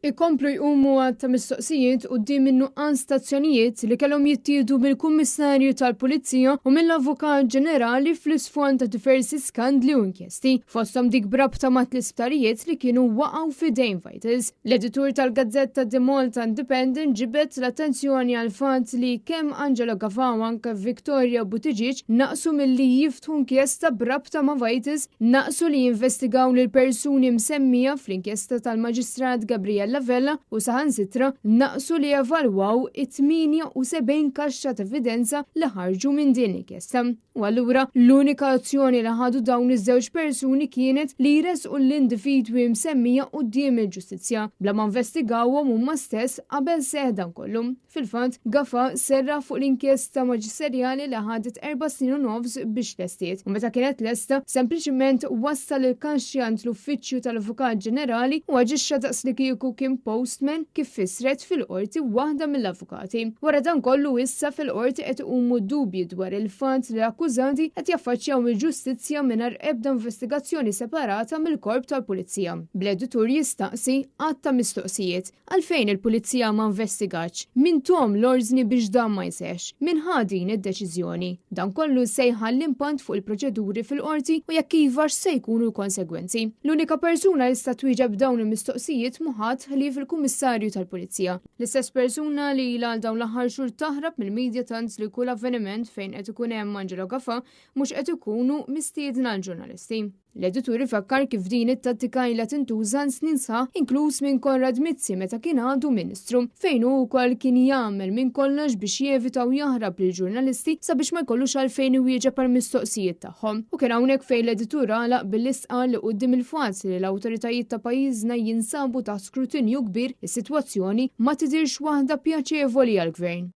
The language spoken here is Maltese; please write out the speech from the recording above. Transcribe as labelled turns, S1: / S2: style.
S1: Ikomplu jqumu ta' mistoqsijiet quddiem in-nuqqas stazzjonijiet li kellhom jittieħdu mill-Kummissarju tal-Pulizija u mill-Avukat Ġenerali fl-isfond ta' diversi skandli u inkjesti, fosthom dik brabta mat l-isptarijiet li kienu waqgħu f'idejn Vitals. L-editur tal-Gazzetta The Malta Independent ġibet l-attenzjoni għal fatt li kemm Angelo Gafa u anke Victoria Buttigieg naqsu milli jiftħu inkjesta brabta ma' Vitals, naqsu li jinvestigaw lil persuni msemmija fl-inkjesta tal-Maġistrat Gabriel Lavella u saħansitra naqsu li evalwaw 78 kaxxa ta' evidenza li ħarġu minn din l-inkjesta. U allura l-unika azzjoni li ħadu dawn iż-żewġ persuni kienet li jresqu l-individwi msemmija quddiem il-ġustizzja bla ma investigawhom huma stess qabel seħdan kollu. Fil-fatt, Gafa serra fuq l-inkjesta maġisterjali li ħadet 4 snin u nofs biex lestiet. U meta kienet lesta, sempliċement wassal il-kanxjant l-Uffiċċju tal-Avukat Ġenerali u aġixxa daqs li kieku kien postman kif fisret fil-qorti waħda mill-avukati. Wara dan kollu issa fil-qorti qed iqumu dubji dwar il-fatt li l-akkużati qed jaffaċċjaw il-ġustizzja mingħajr ebda investigazzjoni separata mill-Korp tal-Pulizija. Bl-editur jistaqsi għadd ta' mistoqsijiet. Għalfejn il-Pulizija ma investigax? Min tom l-orżni biex dan ma jsehx? Min ħa din id-deċiżjoni? Dan kollu se jħalli impatt fuq il-proċeduri fil-qorti u jekk iva se jkunu l-konsegwenzi. L-unika persuna li tista' twieġeb dawn il-mistoqsijiet muħadd li fil-Kummissarju tal-Pulizija. L-istess persuna li għal dawn l-aħħar xhur taħrab mill-medja tant li kull avveniment fejn qed ikun hemm Angelo Gafa mhux qed ikunu mistiedna l-ġurnalisti. L-editur ifakkar kif din it-tattika ilha tintuża snin sħaħ inkluż minn Konrad Mizzi meta kien għadu Ministru, fejn hu wkoll kien jagħmel minn kollox biex jevitaw jaħrab lill-ġurnalisti sabiex ma jkollux għalfejn iwieġeb għall-mistoqsijiet tagħhom. U kien hawnhekk fejn l-editur għalaq billi sqal li quddiem il-fatt li l-awtoritajiet ta' pajjiżna jinsabu ta' skrutinju kbir, is-sitwazzjoni ma tidirx waħda pjaċevoli għall-Gvern.